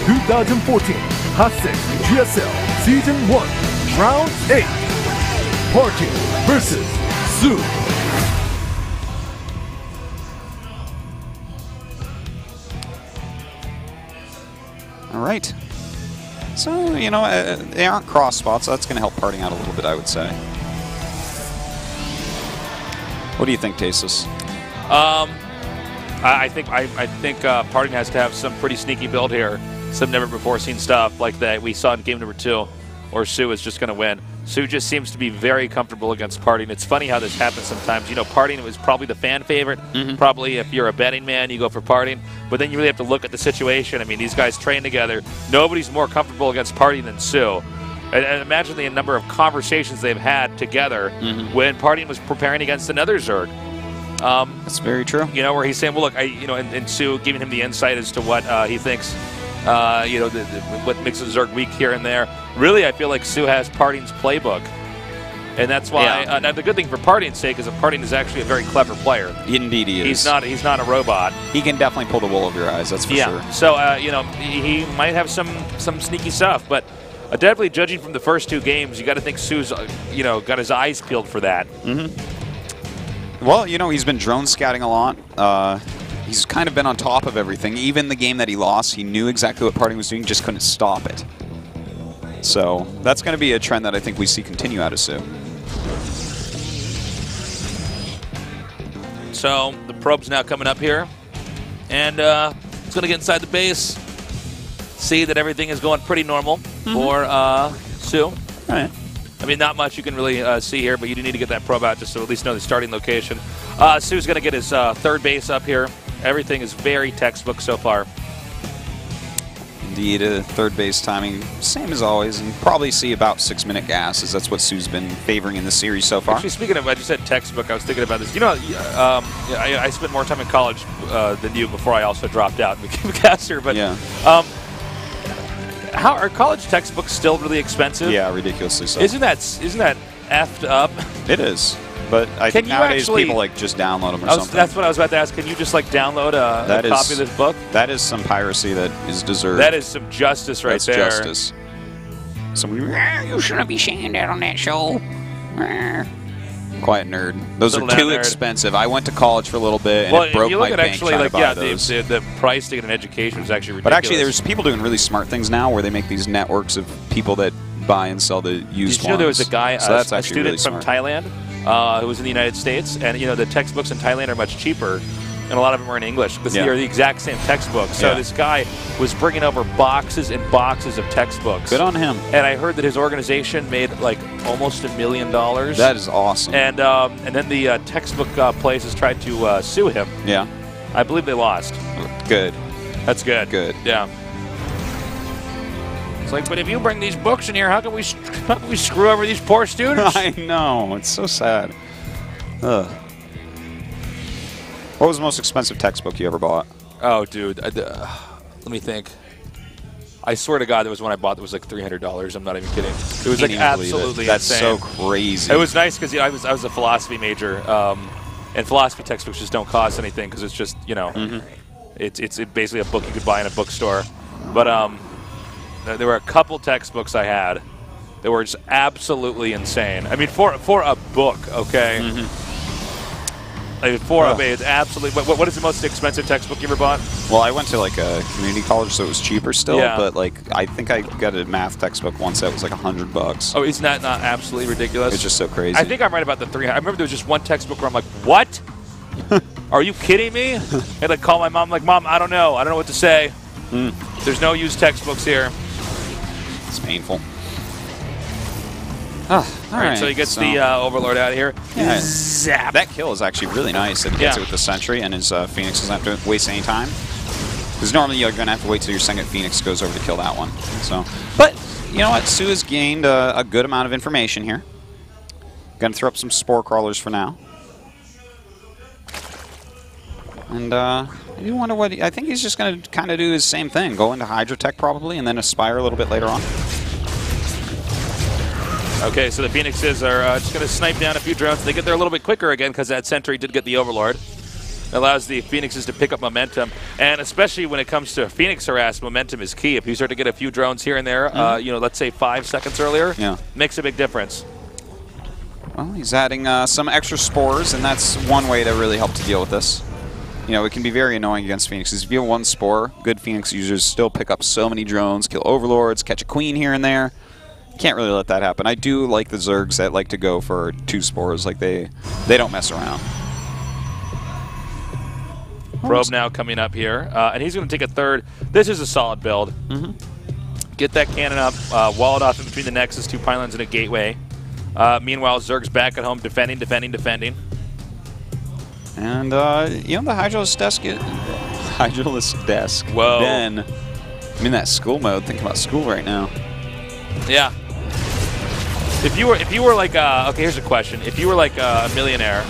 2014 Hot 6 GSL Season 1 Round 8 Parking vs. Sue. All right. So, you know, they aren't cross spots, so that's going to help Parting out a little bit, I would say. What do you think, Tasis? I think Parting has to have some pretty sneaky build here, some never-before-seen stuff like that we saw in game number 2, or Sue is just going to win. Sue just seems to be very comfortable against Parting. It's funny how this happens sometimes. You know, Parting was probably the fan favorite. Probably if you're a betting man, you go for Parting. But then you really have to look at the situation. I mean, these guys train together. Nobody's more comfortable against Parting than Sue. And imagine the number of conversations they've had together when Parting was preparing against another Zerg. That's very true. You know, where he's saying, well, look, and Sue giving him the insight as to what he thinks, you know, what makes a Zerg weak here and there. Really, I feel like Sue has Parting's playbook. And that's why, now the good thing for Parting's sake is that Parting is actually a very clever player. Indeed he is. He's not a robot. He can definitely pull the wool over your eyes, that's for sure. So, you know, he might have some sneaky stuff, but definitely judging from the first 2 games, you got to think Sue's, you know, got his eyes peeled for that. Well, you know, he's been drone scouting a lot. He's kind of been on top of everything. Even the game that he lost, he knew exactly what Parting was doing, just couldn't stop it. So that's going to be a trend that I think we see continue out of Sue. So the probe's now coming up here, and it's going to get inside the base, see that everything is going pretty normal for Sue. All right. I mean, not much you can really see here, but you do need to get that probe out just to at least know the starting location. Sue's going to get his third base up here. Everything is very textbook so far. Indeed, third base timing, same as always, and probably see about 6-minute gas, as that's what Sue's been favoring in the series so far. Actually, speaking of, I just said textbook, I was thinking about this. You know, I spent more time in college than you before I also dropped out and became a caster, but how are college textbooks still really expensive? Yeah, ridiculously so. Isn't that effed up? It is. But I think nowadays people like just download them or something. That's what I was about to ask. Can you just like download a copy of this book? That is some piracy that is deserved. That is some justice right there. That's justice. You shouldn't be saying that on that show. Quiet nerd. Those are too expensive. I went to college for a little bit, and it broke my bank trying to buy those. The price to get an education is actually ridiculous. But actually, there's people doing really smart things now where they make these networks of people that buy and sell the used ones. Did you know there was a guy, a student really from Thailand, who was in the United States, and you know the textbooks in Thailand are much cheaper, and a lot of them are in English because they're the exact same textbook. So this guy was bringing over boxes and boxes of textbooks. Good on him. And I heard that his organization made like almost $1 million. That is awesome. And then the textbook places tried to sue him. Yeah. I believe they lost. Good. That's good. Good. Yeah. It's like, but if you bring these books in here, how can we screw over these poor students? I know. It's so sad. Ugh. What was the most expensive textbook you ever bought? Oh, dude. Let me think. I swear to God, there was one I bought that was like $300. I'm not even kidding. It was like absolutely insane. That's so crazy. It was nice because I was a philosophy major, and philosophy textbooks just don't cost anything because it's just, you know, it's basically a book you could buy in a bookstore. But there were a couple textbooks I had that were just absolutely insane. I mean, for a book, okay? Like it's absolutely. What is the most expensive textbook you ever bought? Well, I went to like a community college, so it was cheaper still. Yeah. But like, I think I got a math textbook once that was like $100. Oh, isn't that not absolutely ridiculous? It's just so crazy. I think I'm right about the 300. I remember there was just one textbook where I'm like, what? Are you kidding me? I had to call my mom. I'm like, Mom, I don't know what to say. There's no used textbooks here. It's painful. All right, so he gets the Overlord out of here. Yeah, Zap. that kill is actually really nice. It gets it with the Sentry, and his Phoenix doesn't have to waste any time. Because normally you're going to have to wait till your second Phoenix goes over to kill that one. So, but you know what? Sue has gained a good amount of information here. Going to throw up some Spore Crawlers for now. And I do wonder what... I think he's just going to kind of do his same thing. Go into Hydra Tech probably, and then Aspire a little bit later on. Okay, so the Phoenixes are just going to snipe down a few drones. They get there a little bit quicker again because that Sentry did get the Overlord. allows the Phoenixes to pick up momentum, and especially when it comes to Phoenix harass, momentum is key. If you start to get a few drones here and there, you know, let's say 5 seconds earlier, makes a big difference. Well, he's adding some extra spores, and that's one way to really help to deal with this. You know, it can be very annoying against Phoenixes. If you have 1 spore, good Phoenix users still pick up so many drones, kill overlords, catch a queen here and there. Can't really let that happen. I do like the Zergs that like to go for 2 spores. Like, they don't mess around. Probe now coming up here, and he's going to take a third. This is a solid build. Get that cannon up, wall it off in between the Nexus, 2 pylons and a gateway. Meanwhile, Zerg's back at home, defending. And, you know, the Hydralisk desk. Whoa. Then, I'm in that school mode, thinking about school right now. Yeah. If you were like, okay, here's a question. If you were like a millionaire,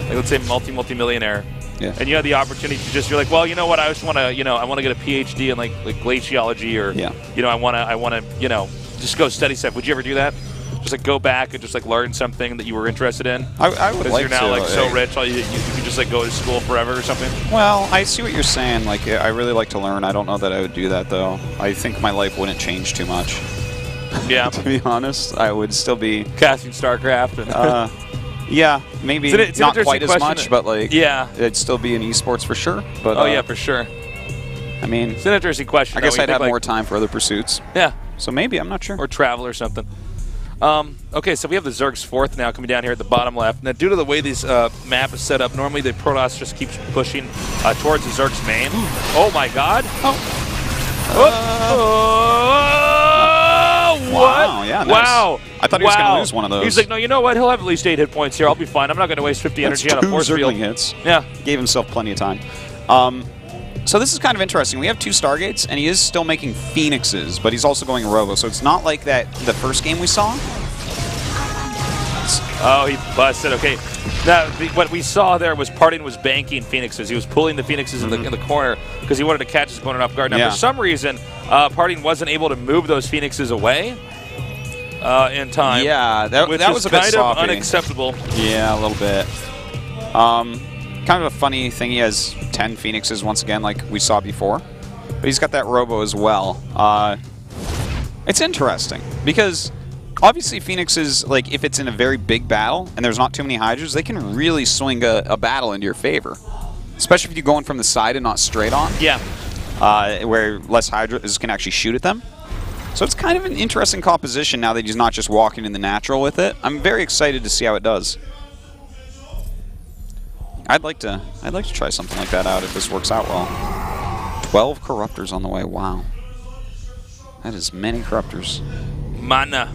like let's say multi-millionaire, and you had the opportunity to just, you're like, well, you know what, I just want to, you know, I want to get a PhD in like glaciology, or, you know, I want to, you know, just go study stuff. Would you ever do that? Just like go back and just like learn something that you were interested in? I would like to. Because you're now like so rich, you could just like go to school forever or something? Well, I see what you're saying. Like, I really like to learn. I don't know that I would do that, though. I think my life wouldn't change too much. Yeah. To be honest, I would still be casting StarCraft. And yeah, maybe it's not quite as much, but like, it'd still be in esports for sure. But oh yeah, for sure. I mean, it's an interesting question. I guess I'd have more time for other pursuits. Yeah. So maybe, I'm not sure. Or travel or something. Okay, so we have the Zerg's 4th now coming down here at the bottom left. Now, due to the way this map is set up, normally the Protoss just keeps pushing towards the Zerg's main. Oh my God! What? Wow! Yeah. Nice. Wow! I thought he was going to lose one of those. He's like, no, you know what? He'll have at least 8 hit points here. I'll be fine. I'm not going to waste 50 energy on a force field. Hits. Yeah. Gave himself plenty of time. So this is kind of interesting. We have 2 Stargates, and he is still making Phoenixes, but he's also going Robo. So it's not like that the first game we saw. Oh, he busted. Okay. Now, what we saw there was Parting was banking Phoenixes. He was pulling the Phoenixes in the corner because he wanted to catch his opponent off guard. Now, for some reason, Parting wasn't able to move those Phoenixes away in time. Yeah, that was a bit kind of unacceptable. Yeah, a little bit. Kind of a funny thing, he has 10 Phoenixes once again, like we saw before. But he's got that Robo as well. It's interesting, because obviously Phoenixes, like, if it's in a very big battle and there's not too many Hydras, they can really swing a battle into your favor. Especially if you're going from the side and not straight on. Yeah. Where less Hydras can actually shoot at them. So it's kind of an interesting composition now that he's not just walking in the natural with it. I'm very excited to see how it does. I'd like to try something like that out if this works out well. 12 Corruptors on the way. Wow. That is many Corruptors. Mana.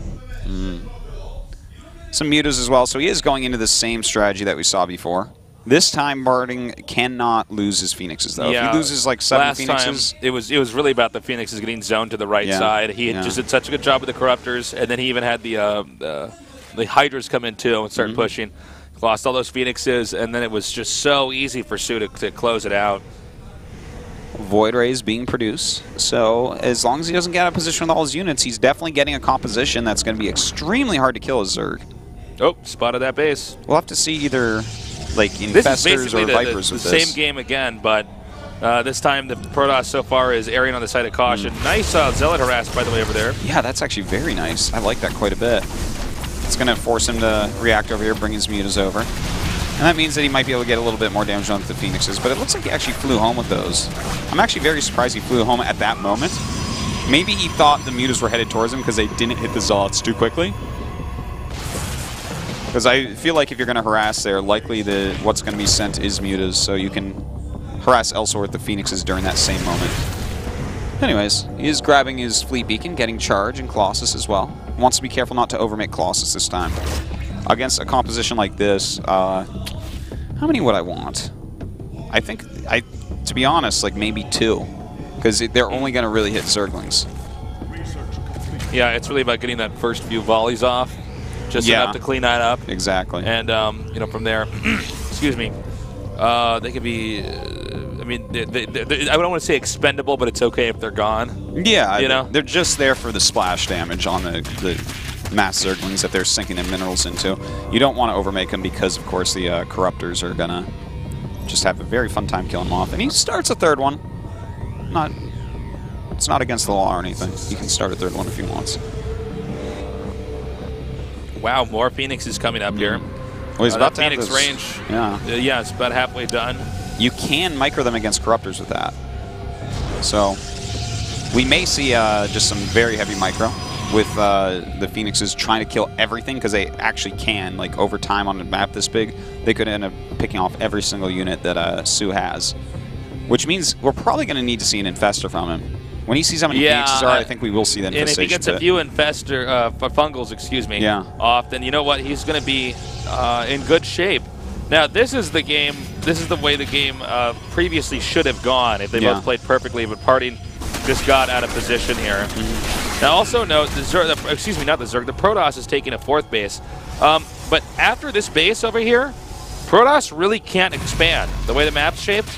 Some Mutas as well. So he is going into the same strategy that we saw before. This time, Parting cannot lose his Phoenixes, though. Yeah. If he loses like 7 Phoenixes... Time, it was really about the Phoenixes getting zoned to the right side. He just did such a good job with the Corruptors, and then he even had the Hydras come in, too, and start pushing. Lost all those Phoenixes, and then it was just so easy for Sue to close it out. Void Rays being produced, so as long as he doesn't get out of position with all his units, he's definitely getting a composition that's going to be extremely hard to kill as Zerg. Oh, spotted that base. We'll have to see either like Infestors or Vipers with this. This is basically the same game again, but this time the Protoss so far is erring on the side of caution. Nice Zealot harass, by the way, over there. Yeah, that's actually very nice. I like that quite a bit. It's going to force him to react over here, bring his Mutas over. And that means that he might be able to get a little bit more damage on the Phoenixes, but it looks like he actually flew home with those. I'm actually very surprised he flew home at that moment. Maybe he thought the Mutas were headed towards him because they didn't hit the Zealots too quickly. Because I feel like if you're going to harass there, likely what's going to be sent is Mutas, so you can harass elsewhere with the Phoenixes during that same moment. Anyways, he is grabbing his Fleet Beacon, getting Charge and Colossus as well. Wants to be careful not to overmake Colossus this time. Against a composition like this, how many would I want? I think, to be honest, like maybe 2. Because they're only going to really hit Zerglings. Yeah, it's really about getting that first few volleys off. Just enough to clean that up. Exactly. And, you know, from there, excuse me, they could be... I mean, I don't want to say expendable, but it's okay if they're gone. Yeah, you know? They're just there for the splash damage on the mass Zerglings that they're sinking their minerals into. You don't want to overmake them because, of course, the Corruptors are going to just have a very fun time killing them off. And he starts a third one. It's not against the law or anything. He can start a third one if he wants. Wow, more Phoenixes coming up here. Well, he's about to Phoenix have this, range. Yeah. Yeah, it's about halfway done. You can micro them against Corruptors with that. So we may see just some very heavy micro with the Phoenixes trying to kill everything, because they actually can. Like, over time on a map this big, they could end up picking off every single unit that Su has. Which means we're probably going to need to see an Infestor from him. When he sees how many Phoenixes are, I think we will see that infestation. And if he gets a few fungals, off, then you know what? He's going to be in good shape. Now, this is the game. This is the way the game previously should have gone if they both played perfectly, but Parting just got out of position here. Now, also note, the Protoss is taking a 4th base. But after this base over here, Protoss really can't expand. The way the map's shaped,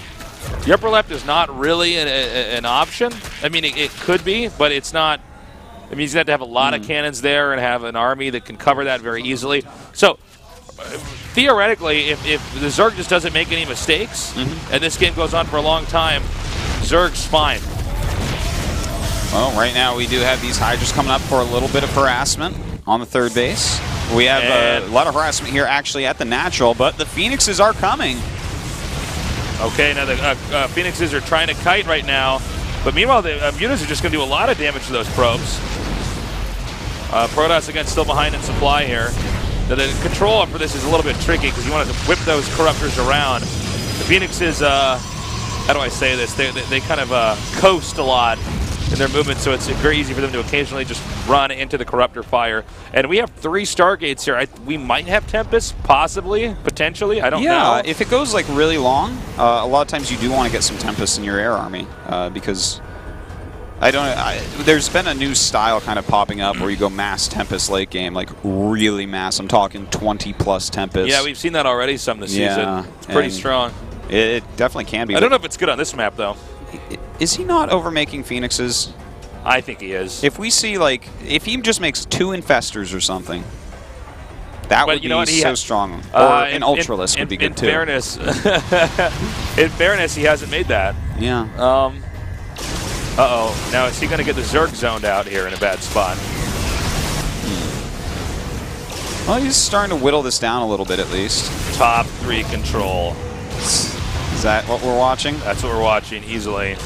the upper left is not really an option. I mean, it could be, but it's not. I mean, he's going to have a lot of cannons there and have an army that can cover that very easily. So, theoretically, if the Zerg just doesn't make any mistakes, and this game goes on for a long time, Zerg's fine. Well, right now we do have these Hydras coming up for a little bit of harassment on the 3rd base. We have a lot of harassment here actually at the natural, but the Phoenixes are coming. Okay, now the Phoenixes are trying to kite right now, but meanwhile the Mutas are just going to do a lot of damage to those probes. Protoss again still behind in supply here. Now the control for this is a little bit tricky because you want to whip those Corruptors around. The Phoenixes, how do I say this? They kind of coast a lot in their movement, so it's very easy for them to occasionally just run into the Corruptor fire. And we have 3 Stargates here. We might have Tempest, possibly, potentially. I don't know. Yeah, if it goes like really long, a lot of times you do want to get some Tempest in your air army because there's been a new style kind of popping up where you go mass Tempest late game, like really mass. I'm talking 20+ Tempest. Yeah, we've seen that already some this season. It's pretty strong. It definitely can be. I don't know if it's good on this map, though. Is he not overmaking Phoenixes? I think he is. If we see, like, if he just makes 2 Infestors or something, that would be so strong. Or an Ultralisk would be good, too. In fairness, he hasn't made that. Yeah. Uh-oh. Now, is he going to get the Zerg zoned out here in a bad spot? Well, he's starting to whittle this down a little bit, at least. Top 3 control. Is that what we're watching? That's what we're watching, easily.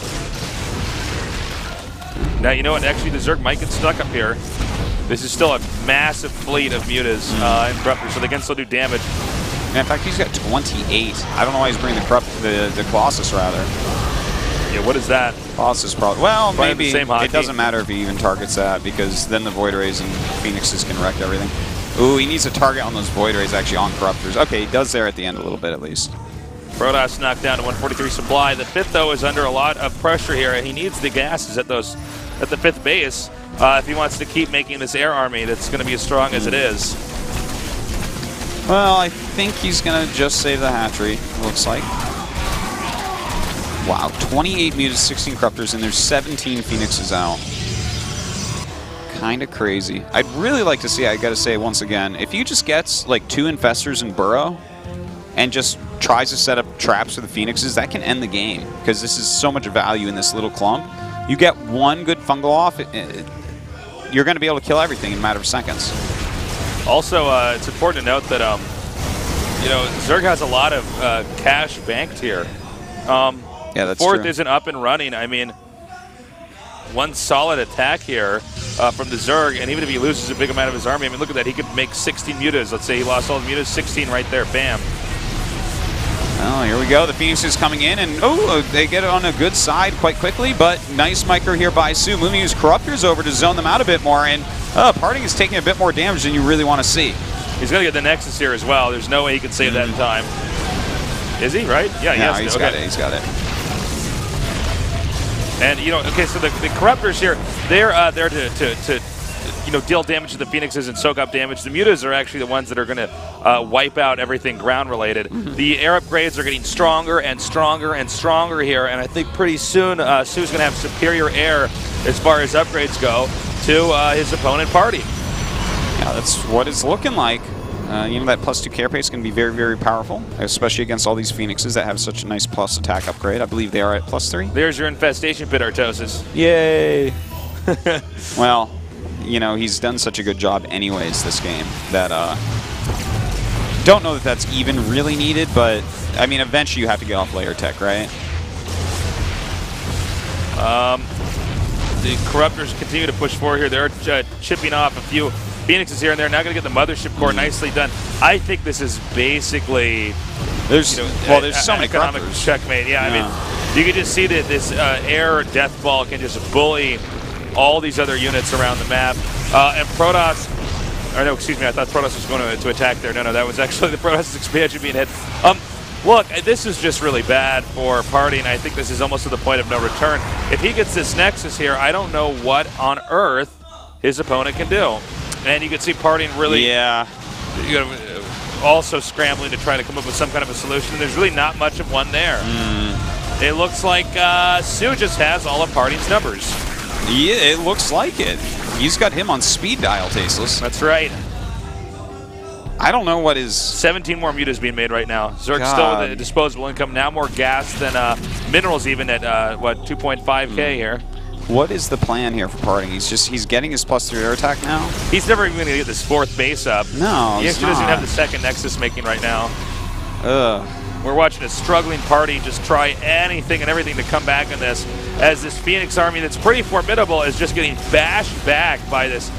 Now, you know what? Actually, the Zerg might get stuck up here. This is still a massive fleet of Mutas and Corruptors, so they can still do damage. And in fact, he's got 28. I don't know why he's bringing the Colossus, rather. Yeah, what is that? Colossus probably. Well, maybe it doesn't matter if he even targets that, because then the Void Rays and Phoenixes can wreck everything. Ooh, he needs a target on those Void Rays, actually, on Corruptors. Okay, he does there at the end a little bit, at least. Protoss knocked down to 143 supply. The 5th, though, is under a lot of pressure here, and he needs the gases at the 5th base if he wants to keep making this air army that's going to be as strong as it is. Well, I think he's going to just save the hatchery, looks like. Wow, 28 Mutas, 16 Corruptors, and there's 17 Phoenixes out. Kind of crazy. I'd really like to see, I got to say once again, if he just gets like 2 Infestors in Burrow and just tries to set up traps for the Phoenixes, that can end the game, because this is so much value in this little clump. You get 1 good fungal off, you're going to be able to kill everything in a matter of seconds. Also, it's important to note that you know, Zerg has a lot of cash banked here. Yeah, that's 4th true. isn't up and running. I mean, 1 solid attack here from the Zerg, and even if he loses a big amount of his army, I mean, look at that. He could make 16 Mutas. Let's say he lost all the Mutas, 16 right there. Bam. Oh, here we go. The Phoenix is coming in, and they get it on a good side quite quickly, but nice micro here by Su. Moving his Corruptors over to zone them out a bit more, and Parting is taking a bit more damage than you really want to see. He's going to get the Nexus here as well. There's no way he can save that in time. Is he, right? Yeah, he's got it. He's got it. And, you know, okay, so the Corruptors here, they're there to you know, deal damage to the Phoenixes and soak up damage. The Mutas are actually the ones that are going to wipe out everything ground-related. The air upgrades are getting stronger and stronger and stronger here, and I think pretty soon Su's going to have superior air as far as upgrades go to his opponent Party. Yeah, that's what it's looking like. You know, that +2 carapace is going to be very, very powerful, especially against all these Phoenixes that have such a nice plus attack upgrade. I believe they are at +3. There's your infestation pit, Artosis. Yay! Well, you know, he's done such a good job anyways this game that don't know that that's even really needed, but I mean, eventually you have to get off layer tech, right? The Corruptors continue to push forward here. They're chipping off a few Phoenixes here and there. Now going to get the Mothership Core nicely done. I think this is basically there's so many economic Corruptors. Checkmate. Yeah, I mean, you can just see that this air death ball can just bully all these other units around the map. And Protoss, or no, excuse me, I thought Protoss was going to attack there. No, that was actually the Protoss expansion being hit. Look, this is just really bad for Party, and I think this is almost to the point of no return. If he gets this Nexus here, I don't know what on earth his opponent can do. And you can see Party really also scrambling to try to come up with some kind of a solution. There's really not much of one there. It looks like Sue just has all of Party's numbers. Yeah, it looks like it. He's got him on speed dial, Tasteless. That's right. I don't know what is... 17 more mutas being made right now. Zerg's still with the disposable income. Now more gas than minerals even at, what, 2.5K here. What is the plan here for Parting? He's getting his +3 air attack now? He's never even going to get this 4th base up. No, he actually doesn't have the 2nd Nexus making right now. We're watching a struggling Party just try anything and everything to come back in this, as this Phoenix army that's pretty formidable is just getting bashed back by this,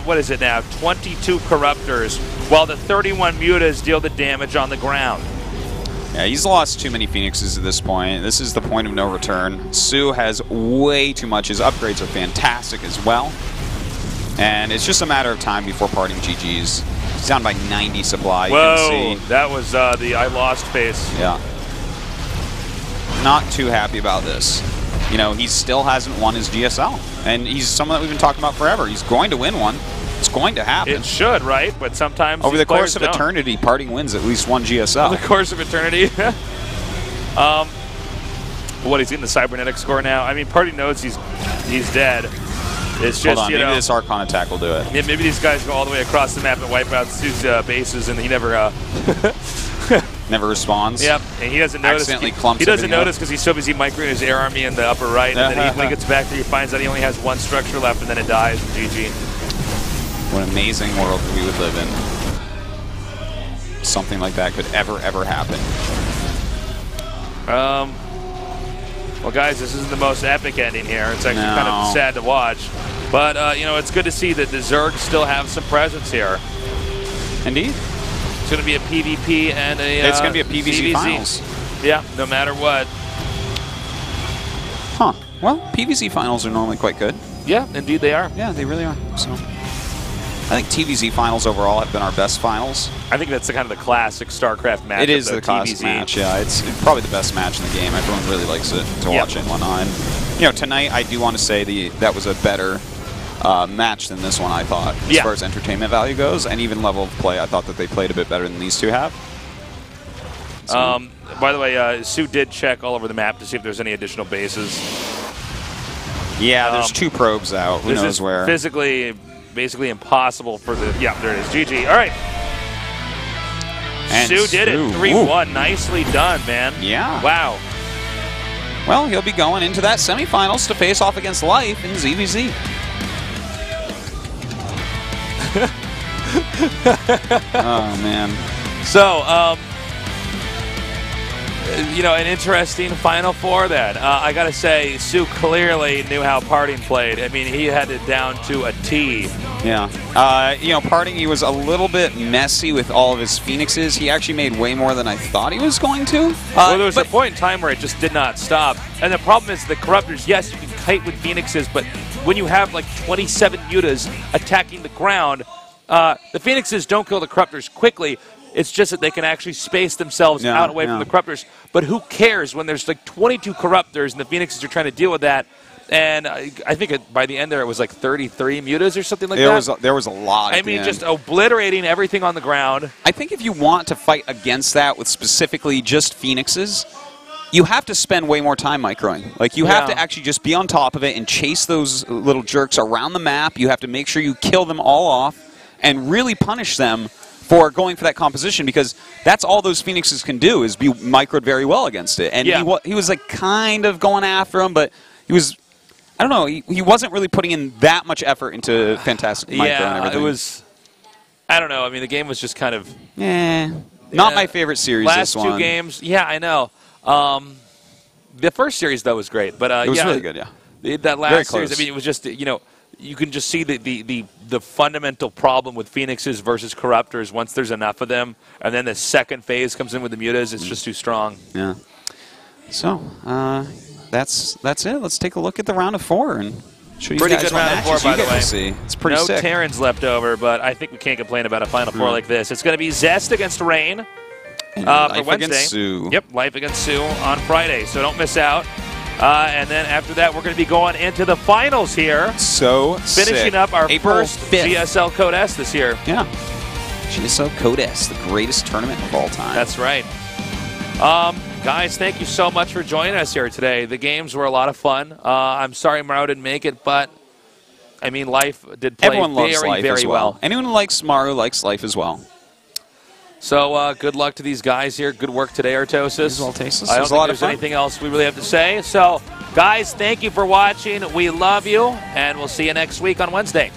what is it now, 22 Corruptors, while the 31 Mutas deal the damage on the ground. Yeah, he's lost too many Phoenixes at this point. This is the point of no return. Sue has way too much. His upgrades are fantastic as well. And it's just a matter of time before Parting GG's. He's down by 90 supply. Whoa, you can see. That was the I lost face. Yeah. Not too happy about this. You know, he still hasn't won his GSL. And he's someone that we've been talking about forever. He's going to win one. It's going to happen. It should, right? But sometimes over the course of eternity, Parting wins at least one GSL. Over the course of eternity. What, he's getting the cybernetic score now? I mean, Party knows he's dead. It's just, hold on, maybe this Archon attack will do it. Yeah, maybe these guys go all the way across the map and wipe out Sue's bases, and he never never responds. Yep, and he doesn't notice. He doesn't notice because he's so busy microing his air army in the upper right, and then when he gets back there, he finds out he only has one structure left, and then it dies. GG. What an amazing world we would live in. Something like that could ever happen. Well, guys, this isn't the most epic ending here. It's actually kind of sad to watch. But, you know, it's good to see that the Zerg still have some presence here. Indeed. It's going to be a PvP and a it's going to be a PvZ finals. Yeah, no matter what. Huh. Well, PvZ finals are normally quite good. Yeah, indeed they are. Yeah, they really are. So, I think TVZ finals overall have been our best finals. I think that's the kind of the classic StarCraft match. It is the classic match, yeah. It's probably the best match in the game. Everyone really likes it to watch it and whatnot. And, you know, tonight I do want to say that was a better match than this one, I thought, as far as entertainment value goes, and even level of play. I thought that they played a bit better than these two have. So. By the way, Sue did check all over the map to see if there's any additional bases. Yeah, there's 2 probes out. Who knows where? Physically, basically impossible for the... Yeah, there it is. GG. All right. And Sue did it. 3-1. Nicely done, man. Yeah. Wow. Well, he'll be going into that semifinals to face off against Life in ZVZ. Oh, man. So, you know, an interesting Final Four then. I got to say, Sue clearly knew how Parting played. I mean, he had it down to a T. Yeah. You know, Parting, he was a little bit messy with all of his Phoenixes. He actually made way more than I thought he was going to. Well, there was a point in time where it just did not stop. And the problem is the Corruptors, yes, you can kite with Phoenixes, but when you have like 27 Mutas attacking the ground, the Phoenixes don't kill the Corruptors quickly. It's just that they can actually space themselves out away from the Corruptors. But who cares when there's like 22 Corruptors and the Phoenixes are trying to deal with that? And I think by the end there it was like 33 Mutas or something like that. There was a lot. I mean, just obliterating everything on the ground. I think if you want to fight against that with specifically just Phoenixes, you have to spend way more time microing. Like, you have to actually just be on top of it and chase those little jerks around the map. You have to make sure you kill them all off and really punish them for going for that composition, because that's all those Phoenixes can do is be microed very well against it. And he was like kind of going after him, but he was, I don't know, he wasn't really putting in that much effort into fantastic micro and everything. It was, I don't know. I mean, the game was just kind of... Not my favorite series, last this one. Last 2 games, I know. The first series, though, was great. But it was really good, That last series, I mean, it was just, you can just see the fundamental problem with Phoenixes versus Corruptors once there's enough of them, and then the second phase comes in with the Mutas. It's just too strong. Yeah. So that's it. Let's take a look at the round of 4 and show you pretty guys good round of 4, by the way. See. It's pretty no sick. Terrans left over, but I think we can't complain about a Final Four like this. It's going to be Zest against Rain and for Life Wednesday. Against Sue. Yep, Life Against Sue on Friday, so don't miss out. And then after that, we're going to be going into the finals here. So finishing up our April first 5th. GSL Code S this year. Yeah. GSL Code S, the greatest tournament of all time. That's right. Guys, thank you so much for joining us here today. The games were a lot of fun. I'm sorry Mario didn't make it, but, I mean, Life did play Everyone loves very, Life very as well. Anyone who likes Mario likes Life as well. So good luck to these guys here. Good work today, Artosis. I don't think there's anything else we really have to say. So, guys, thank you for watching. We love you, and we'll see you next week on Wednesday.